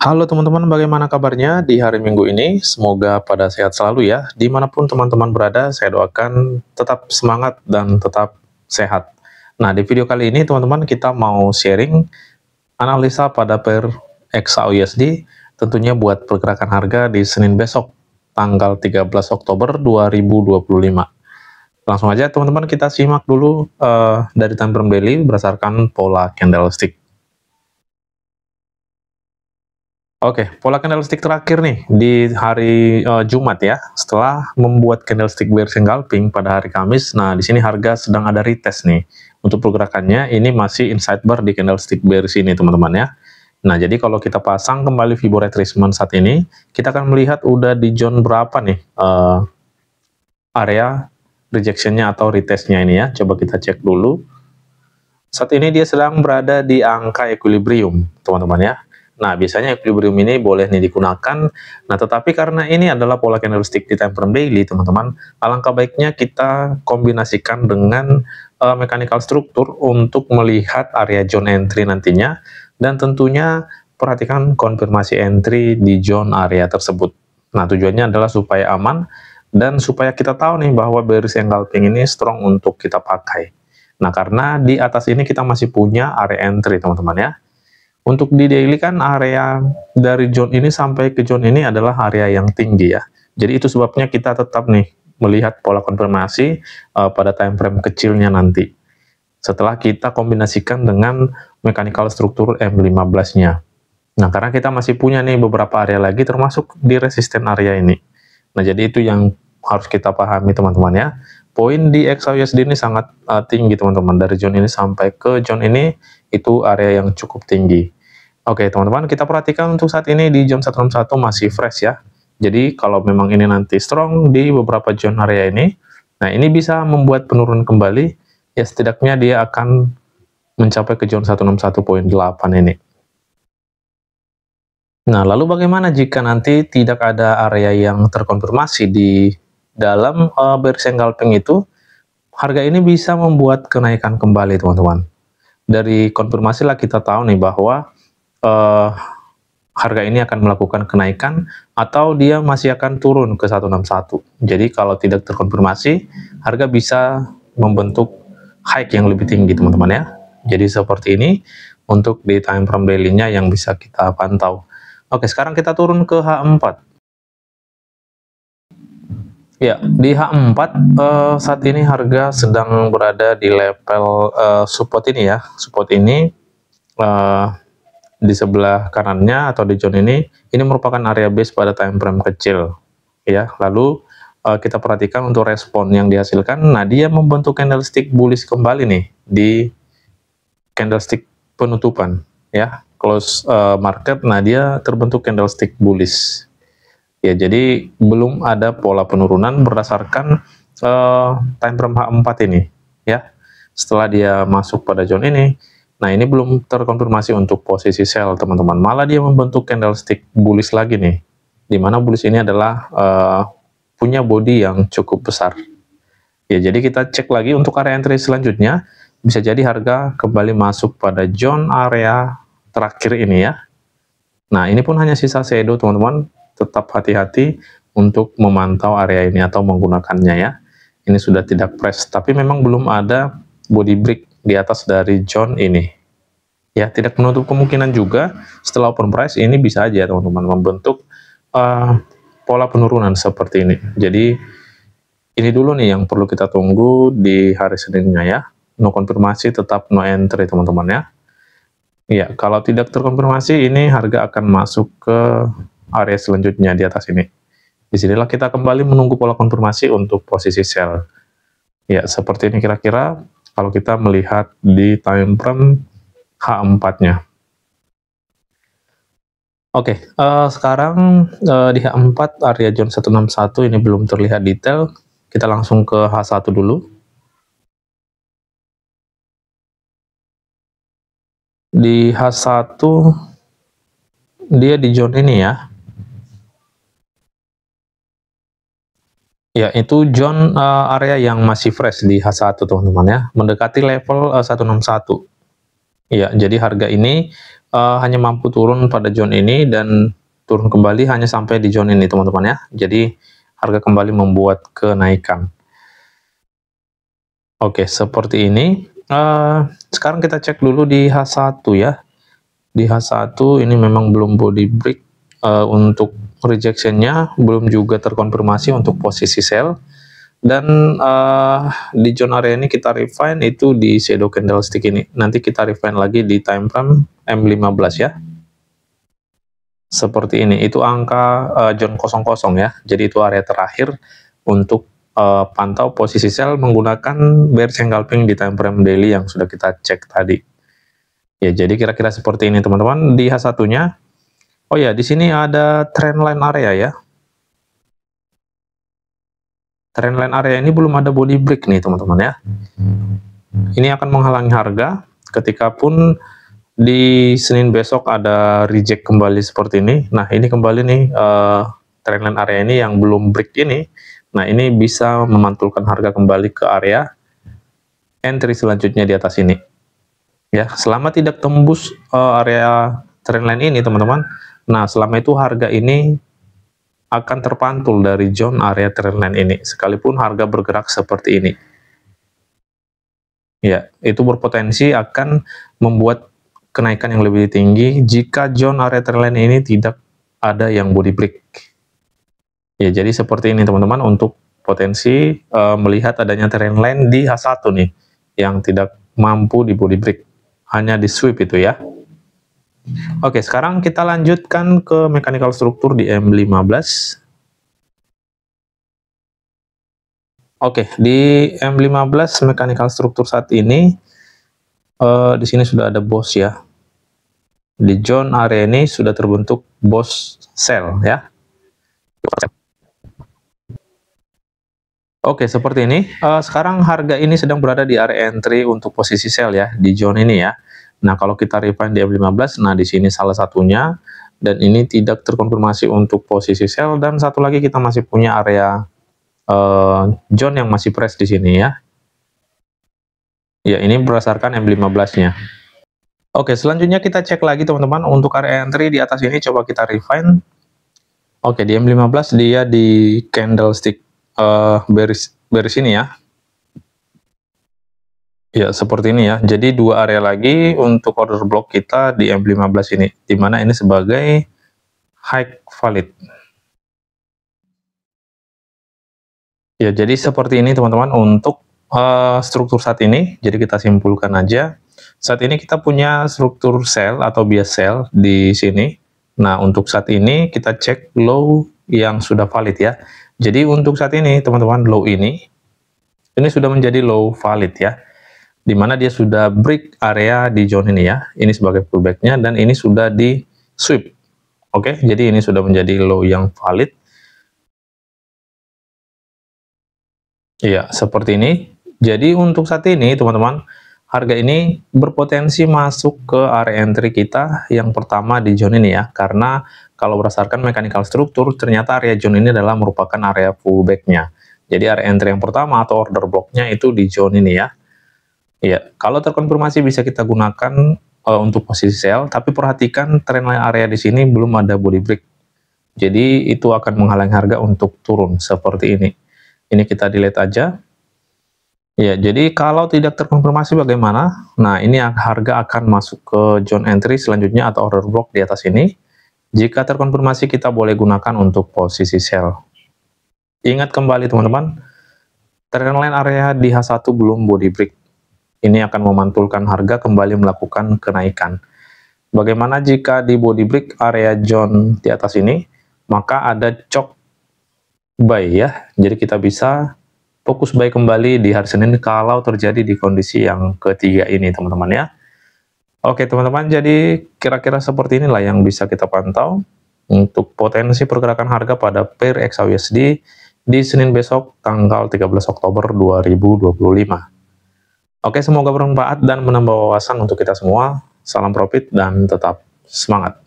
Halo teman-teman, bagaimana kabarnya di hari Minggu ini? Semoga pada sehat selalu ya. Dimanapun teman-teman berada, saya doakan tetap semangat dan tetap sehat. Nah, di video kali ini teman-teman kita mau sharing analisa pada pair XAUUSD, tentunya buat pergerakan harga di Senin besok, tanggal 13 Oktober 2025. Langsung aja teman-teman kita simak dulu dari time frame daily berdasarkan pola candlestick. Oke, pola candlestick terakhir nih di hari Jumat ya. Setelah membuat candlestick bearish engulfing pada hari Kamis, nah di sini harga sedang ada retest nih. Untuk pergerakannya ini masih inside bar di candlestick bearish ini teman-teman ya. Nah, jadi kalau kita pasang kembali Fibo retracement saat ini, kita akan melihat udah di zone berapa nih area rejectionnya atau retestnya ini ya. Coba kita cek dulu. Saat ini dia sedang berada di angka equilibrium, teman-teman ya. Nah, biasanya equilibrium ini boleh nih digunakan. Nah, tetapi karena ini adalah pola candlestick di time frame daily, teman-teman, alangkah baiknya kita kombinasikan dengan mechanical structure untuk melihat area zone entry nantinya, dan tentunya perhatikan konfirmasi entry di zone area tersebut. Nah, tujuannya adalah supaya aman, dan supaya kita tahu nih bahwa bearish engulfing ini strong untuk kita pakai. Nah, karena di atas ini kita masih punya area entry, teman-teman ya. Untuk di daily kan area dari zone ini sampai ke zone ini adalah area yang tinggi ya. Jadi itu sebabnya kita tetap nih melihat pola konfirmasi pada time frame kecilnya nanti. Setelah kita kombinasikan dengan mechanical struktur M15-nya. Nah, karena kita masih punya nih beberapa area lagi termasuk di resisten area ini. Nah, jadi itu yang harus kita pahami teman-teman ya. Poin di XAUUSD ini sangat tinggi teman-teman. Dari zone ini sampai ke zone ini itu area yang cukup tinggi. Oke teman-teman, kita perhatikan untuk saat ini di zone 161 masih fresh ya. Jadi kalau memang ini nanti strong di beberapa zone area ini, nah ini bisa membuat penurunan kembali, ya setidaknya dia akan mencapai ke zone 161.8 ini. Nah, lalu bagaimana jika nanti tidak ada area yang terkonfirmasi di dalam bearish engulfing itu? Harga ini bisa membuat kenaikan kembali, teman-teman. Dari konfirmasi lah kita tahu nih bahwa harga ini akan melakukan kenaikan atau dia masih akan turun ke 161. Jadi kalau tidak terkonfirmasi, harga bisa membentuk high yang lebih tinggi, teman-teman ya. Jadi seperti ini untuk di time frame daily-nya yang bisa kita pantau. Oke, sekarang kita turun ke H4. Ya, di H4 saat ini harga sedang berada di level support ini ya. Support ini di sebelah kanannya atau di zone ini merupakan area base pada time frame kecil ya. Lalu kita perhatikan untuk respon yang dihasilkan. Nah, dia membentuk candlestick bullish kembali nih di candlestick penutupan ya. Close market, nah dia terbentuk candlestick bullish. Ya, jadi belum ada pola penurunan berdasarkan time frame H4 ini ya. Setelah dia masuk pada zone ini, nah ini belum terkonfirmasi untuk posisi sell teman-teman. Malah dia membentuk candlestick bullish lagi nih. Dimana bullish ini adalah punya body yang cukup besar. Ya, jadi kita cek lagi untuk area entry selanjutnya. Bisa jadi harga kembali masuk pada zone area terakhir ini ya. Nah, ini pun hanya sisa shadow teman-teman. Tetap hati-hati untuk memantau area ini atau menggunakannya ya. Ini sudah tidak press, tapi memang belum ada body break di atas dari zone ini. Ya, tidak menutup kemungkinan juga setelah open price ini bisa aja teman-teman membentuk pola penurunan seperti ini. Jadi ini dulu nih yang perlu kita tunggu di hari Seninnya ya. No konfirmasi tetap no entry teman-teman ya. Ya, kalau tidak terkonfirmasi ini harga akan masuk ke area selanjutnya di atas ini. Disinilah kita kembali menunggu pola konfirmasi untuk posisi sell. Ya, seperti ini kira-kira kalau kita melihat di time frame H4-nya. Oke, sekarang di H4 area zone 161 ini belum terlihat detail. Kita langsung ke H1 dulu. Di H1 dia di zone ini ya. Ya, itu zone area yang masih fresh di H1 teman-teman ya, mendekati level 161. Ya, jadi harga ini hanya mampu turun pada zone ini dan turun kembali hanya sampai di zone ini teman-teman ya. Jadi harga kembali membuat kenaikan. Oke, seperti ini. Sekarang kita cek dulu di H1 ya. Di H1 ini memang belum body break untuk rejection-nya, belum juga terkonfirmasi untuk posisi sell. Dan di zone area ini kita refine itu di shadow candlestick ini. Nanti kita refine lagi di time frame M15 ya. Seperti ini, itu angka zone 00 ya. Jadi itu area terakhir untuk pantau posisi sell menggunakan bearish engulfing di time frame daily yang sudah kita cek tadi. Ya, jadi kira-kira seperti ini teman-teman di H1-nya. Oh ya, di sini ada trendline area ya. Trendline area ini belum ada body break nih teman-teman ya. Ini akan menghalangi harga ketika pun di Senin besok ada reject kembali seperti ini. Nah, ini kembali nih trendline area ini yang belum break ini. Nah, ini bisa memantulkan harga kembali ke area entry selanjutnya di atas ini. Ya, selama tidak tembus area trendline ini teman-teman. Nah, selama itu harga ini akan terpantul dari zone area trendline ini, sekalipun harga bergerak seperti ini. Ya, itu berpotensi akan membuat kenaikan yang lebih tinggi jika zone area trendline ini tidak ada yang body break. Ya, jadi seperti ini teman-teman untuk potensi melihat adanya trendline di H1 nih, yang tidak mampu di body break, hanya di sweep itu ya. Oke, sekarang kita lanjutkan ke mechanical struktur di M15. Oke, di M15 mechanical struktur saat ini di sini sudah ada boss ya. Di zone area ini sudah terbentuk boss sell ya. Oke, seperti ini. Sekarang harga ini sedang berada di area entry untuk posisi sell ya, di zone ini ya. Nah, kalau kita refine di M15, nah di sini salah satunya, dan ini tidak terkonfirmasi untuk posisi sell, dan satu lagi kita masih punya area zone yang masih fresh di sini ya. Ya, ini berdasarkan M15-nya. Oke, selanjutnya kita cek lagi teman-teman untuk area entry di atas ini, coba kita refine. Oke, di M15 dia di candlestick bearish ini ya. Ya, seperti ini ya. Jadi dua area lagi untuk order block kita di M15 ini, dimana ini sebagai high valid. Ya, jadi seperti ini teman-teman untuk struktur saat ini. Jadi kita simpulkan aja. Saat ini kita punya struktur sell atau bias sell di sini. Nah, untuk saat ini kita cek low yang sudah valid ya. Jadi untuk saat ini teman-teman low ini sudah menjadi low valid ya. Dimana dia sudah break area di zone ini ya. Ini sebagai pullback-nya dan ini sudah di sweep. Oke, jadi ini sudah menjadi low yang valid. Iya, seperti ini. Jadi untuk saat ini teman-teman, harga ini berpotensi masuk ke area entry kita yang pertama di zone ini ya. Karena kalau berdasarkan mechanical struktur, ternyata area zone ini adalah merupakan area pullback-nya. Jadi area entry yang pertama atau order block-nya itu di zone ini ya. Iya, kalau terkonfirmasi bisa kita gunakan untuk posisi sell, tapi perhatikan trendline area di sini belum ada body break. Jadi itu akan menghalangi harga untuk turun seperti ini. Ini kita delete aja. Ya, jadi kalau tidak terkonfirmasi bagaimana? Nah, ini harga akan masuk ke zone entry selanjutnya atau order block di atas ini. Jika terkonfirmasi kita boleh gunakan untuk posisi sell. Ingat kembali teman-teman, trendline area di H1 belum body break. Ini akan memantulkan harga kembali melakukan kenaikan. Bagaimana jika di body break area zone di atas ini, maka ada chop buy ya. Jadi kita bisa fokus buy kembali di hari Senin kalau terjadi di kondisi yang ketiga ini teman-teman ya. Oke teman-teman, jadi kira-kira seperti inilah yang bisa kita pantau untuk potensi pergerakan harga pada pair XAUSD di Senin besok tanggal 13 Oktober 2025. Oke, semoga bermanfaat dan menambah wawasan untuk kita semua. Salam profit dan tetap semangat.